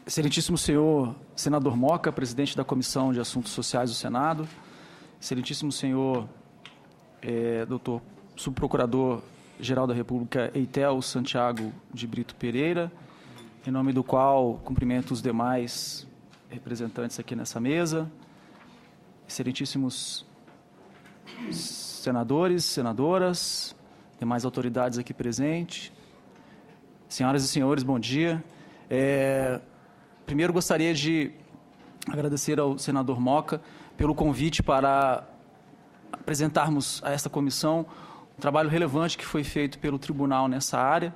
Excelentíssimo senhor senador Moca, presidente da Comissão de Assuntos Sociais do Senado, excelentíssimo senhor doutor subprocurador-geral da República Eitel Santiago de Brito Pereira, em nome do qual cumprimento os demais representantes aqui nessa mesa, excelentíssimos senadores, senadoras, demais autoridades aqui presentes, senhoras e senhores, bom dia. Primeiro, gostaria de agradecer ao senador Moca pelo convite para apresentarmos a esta comissão um trabalho relevante que foi feito pelo tribunal nessa área.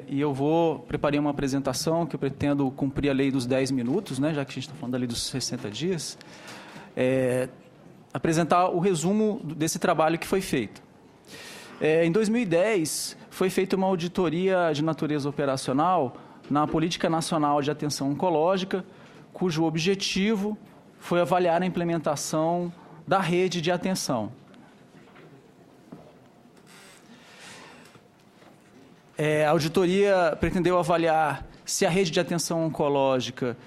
E eu preparei uma apresentação que eu pretendo cumprir a lei dos 10 minutos, né, já que a gente está falando da lei dos 60 dias, apresentar o resumo desse trabalho que foi feito. Em 2010, foi feita uma auditoria de natureza operacional na Política Nacional de Atenção Oncológica, cujo objetivo foi avaliar a implementação da rede de atenção. A auditoria pretendeu avaliar se a rede de atenção oncológica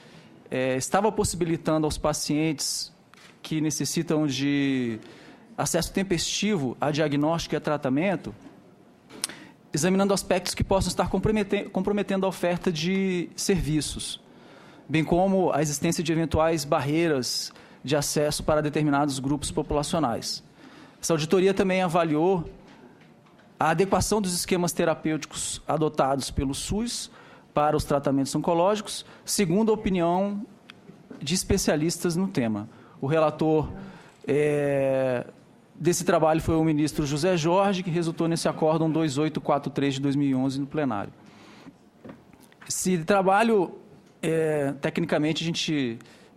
estava possibilitando aos pacientes que necessitam de acesso tempestivo a diagnóstico e a tratamento, examinando aspectos que possam estar comprometendo a oferta de serviços, bem como a existência de eventuais barreiras de acesso para determinados grupos populacionais. Essa auditoria também avaliou a adequação dos esquemas terapêuticos adotados pelo SUS para os tratamentos oncológicos, segundo a opinião de especialistas no tema. O relator desse trabalho foi o ministro José Jorge, que resultou nesse acórdão 2843 de 2011 no plenário. Esse trabalho, tecnicamente,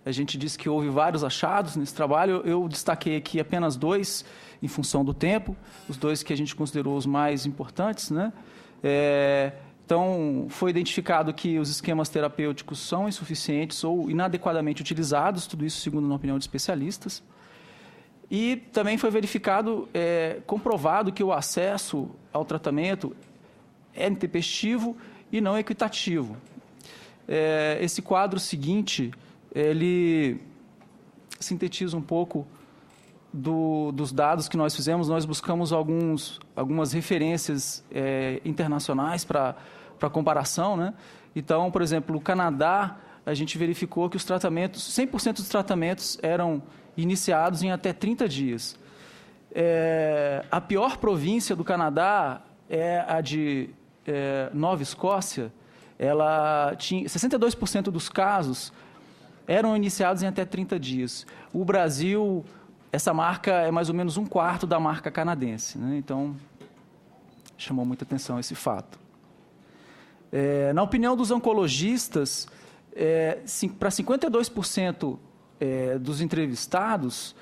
a gente disse que houve vários achados nesse trabalho. Eu destaquei aqui apenas dois, em função do tempo, os dois que a gente considerou os mais importantes, né? Então, foi identificado que os esquemas terapêuticos são insuficientes ou inadequadamente utilizados, tudo isso segundo a opinião de especialistas. E também foi verificado, comprovado que o acesso ao tratamento é intempestivo e não equitativo. Esse quadro seguinte, ele sintetiza um pouco dos dados que nós fizemos. Nós buscamos algumas referências internacionais para comparação, né? Então, por exemplo, no Canadá, a gente verificou que os tratamentos, 100% dos tratamentos eram iniciados em até 30 dias. A pior província do Canadá é a de Nova Escócia. Ela tinha 62% dos casos eram iniciados em até 30 dias. O Brasil, essa marca é mais ou menos um quarto da marca canadense, né? Então, chamou muita atenção esse fato. Na opinião dos oncologistas, para 52% dos entrevistados,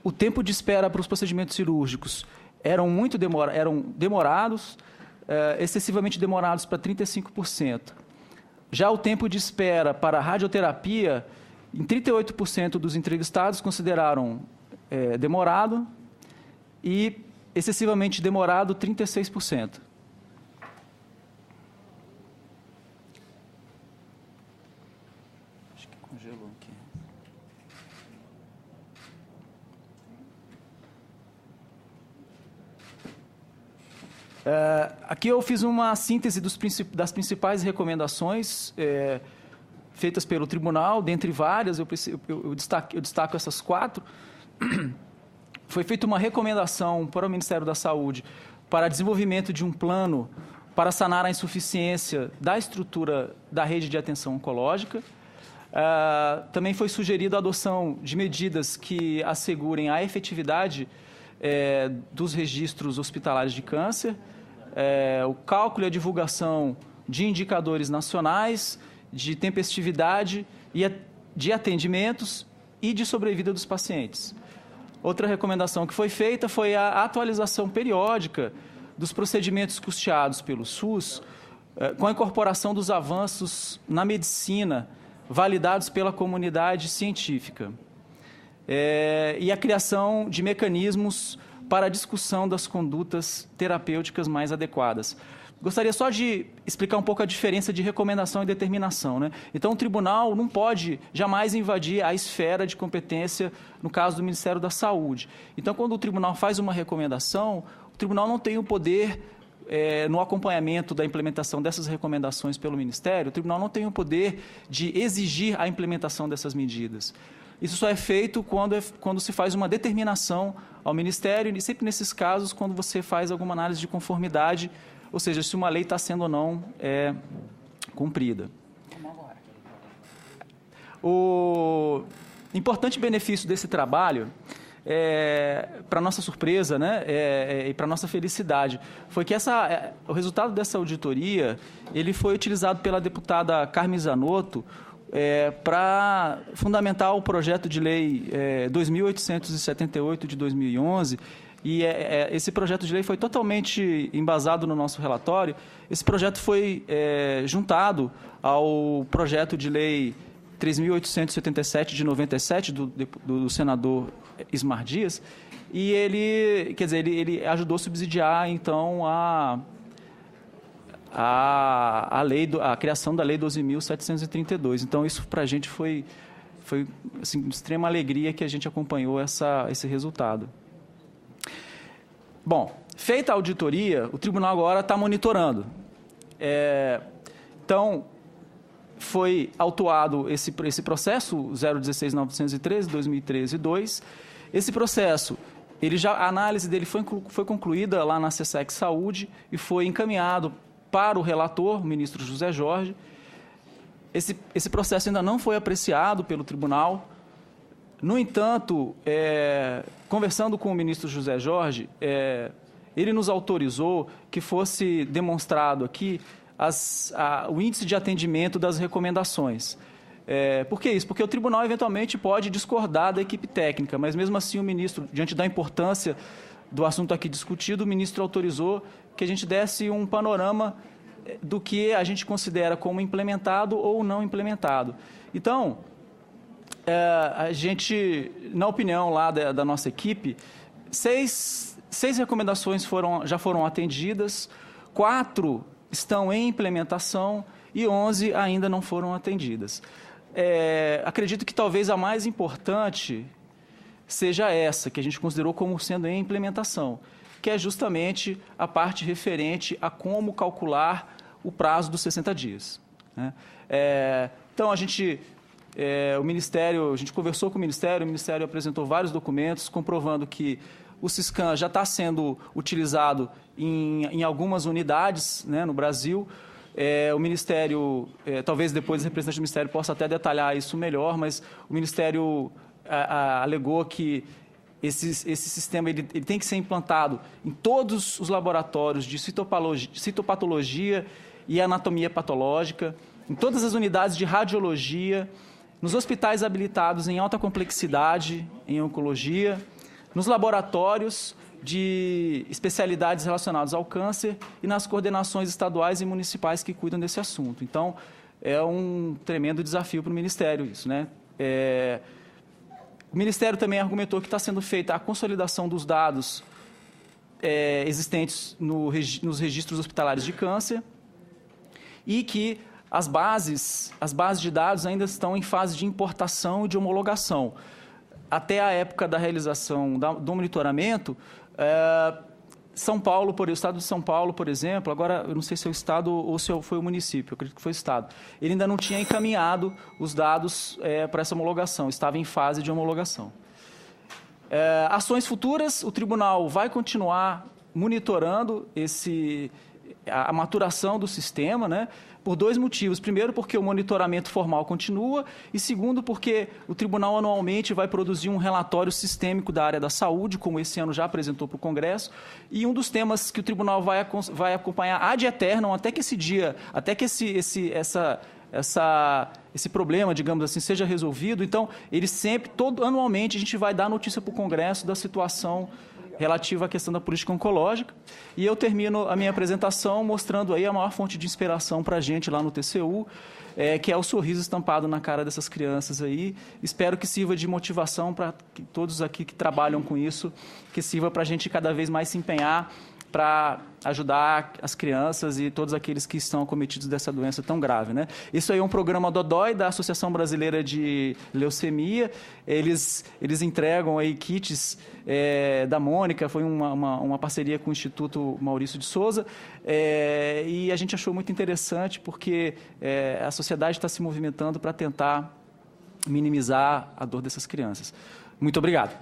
o tempo de espera para os procedimentos cirúrgicos eram demorados, excessivamente demorados para 35%. Já o tempo de espera para a radioterapia, em 38% dos entrevistados consideraram demorado e excessivamente demorado, 36%. Acho que congelou aqui. Aqui eu fiz uma síntese das principais recomendações feitas pelo tribunal, dentre várias, eu destaco essas 4. Foi feita uma recomendação para o Ministério da Saúde para desenvolvimento de um plano para sanar a insuficiência da estrutura da rede de atenção oncológica. Também foi sugerido a adoção de medidas que assegurem a efetividade dos registros hospitalares de câncer, o cálculo e a divulgação de indicadores nacionais, de tempestividade e de atendimentos e de sobrevida dos pacientes. Outra recomendação que foi feita foi a atualização periódica dos procedimentos custeados pelo SUS, com a incorporação dos avanços na medicina validados pela comunidade científica, e a criação de mecanismos para a discussão das condutas terapêuticas mais adequadas. Gostaria só de explicar um pouco a diferença de recomendação e determinação, né? Então, o tribunal não pode jamais invadir a esfera de competência, no caso do Ministério da Saúde. Então, quando o tribunal faz uma recomendação, o tribunal não tem o poder, no acompanhamento da implementação dessas recomendações pelo Ministério, o tribunal não tem o poder de exigir a implementação dessas medidas. Isso só é feito quando se faz uma determinação ao Ministério, e sempre nesses casos, quando você faz alguma análise de conformidade, ou seja, se uma lei está sendo ou não cumprida. O importante benefício desse trabalho, para nossa surpresa, né, e para nossa felicidade, foi que o resultado dessa auditoria ele foi utilizado pela deputada Carmen Zanotto para fundamentar o projeto de lei 2.878 de 2011. E esse projeto de lei foi totalmente embasado no nosso relatório. Esse projeto foi juntado ao projeto de lei 3.877 de 97 do senador Ismar Dias, e ele ajudou a subsidiar então a criação da lei 12.732. Então isso para a gente foi assim, de extrema alegria que a gente acompanhou esse resultado. Bom, feita a auditoria, o tribunal agora está monitorando. Então, foi autuado esse processo 016.913/2013-2. Esse processo, a análise dele foi concluída lá na SESEC Saúde e foi encaminhado para o relator, o ministro José Jorge. Esse processo ainda não foi apreciado pelo tribunal. No entanto, conversando com o ministro José Jorge, ele nos autorizou que fosse demonstrado aqui o índice de atendimento das recomendações. Por que isso? Porque o tribunal, eventualmente, pode discordar da equipe técnica, mas, mesmo assim, o ministro, diante da importância do assunto aqui discutido, o ministro autorizou que a gente desse um panorama do que a gente considera como implementado ou não implementado. Então, a gente, na opinião lá da nossa equipe, seis recomendações já foram atendidas, 4 estão em implementação e 11 ainda não foram atendidas. Acredito que talvez a mais importante seja essa, que a gente considerou como sendo em implementação, que é justamente a parte referente a como calcular o prazo dos 60 dias. Né? Então, a gente conversou com o Ministério apresentou vários documentos comprovando que o Siscam já está sendo utilizado em algumas unidades, né, no Brasil. O Ministério, talvez depois o representante do Ministério possa até detalhar isso melhor, mas o Ministério alegou que esse sistema ele tem que ser implantado em todos os laboratórios de citopatologia e anatomia patológica, em todas as unidades de radiologia, nos hospitais habilitados em alta complexidade, em oncologia, nos laboratórios de especialidades relacionadas ao câncer e nas coordenações estaduais e municipais que cuidam desse assunto. Então, é um tremendo desafio para o Ministério isso, né? O Ministério também argumentou que está sendo feita a consolidação dos dados existentes nos registros hospitalares de câncer e que as bases de dados ainda estão em fase de importação e de homologação. Até a época da realização do monitoramento, o estado de São Paulo, por exemplo, agora eu não sei se é o estado ou se foi o município, eu acredito que foi o estado, ele ainda não tinha encaminhado os dados para essa homologação, estava em fase de homologação. Ações futuras, o tribunal vai continuar monitorando a maturação do sistema, né? Por 2 motivos. Primeiro, porque o monitoramento formal continua, e segundo, porque o tribunal anualmente vai produzir um relatório sistêmico da área da saúde, como esse ano já apresentou para o Congresso, e um dos temas que o tribunal vai acompanhar ad aeternum até que esse problema, digamos assim, seja resolvido. Então, anualmente, a gente vai dar notícia para o Congresso da situação relativa à questão da política oncológica. E eu termino a minha apresentação mostrando aí a maior fonte de inspiração para a gente lá no TCU, que é o sorriso estampado na cara dessas crianças aí. Espero que sirva de motivação para todos aqui que trabalham com isso, que sirva para a gente cada vez mais se empenhar para ajudar as crianças e todos aqueles que estão acometidos dessa doença tão grave, né? Isso aí é um programa Dodói da Associação Brasileira de Leucemia. Eles entregam aí kits da Mônica, foi uma parceria com o Instituto Maurício de Souza, e a gente achou muito interessante porque a sociedade está se movimentando para tentar minimizar a dor dessas crianças. Muito obrigado.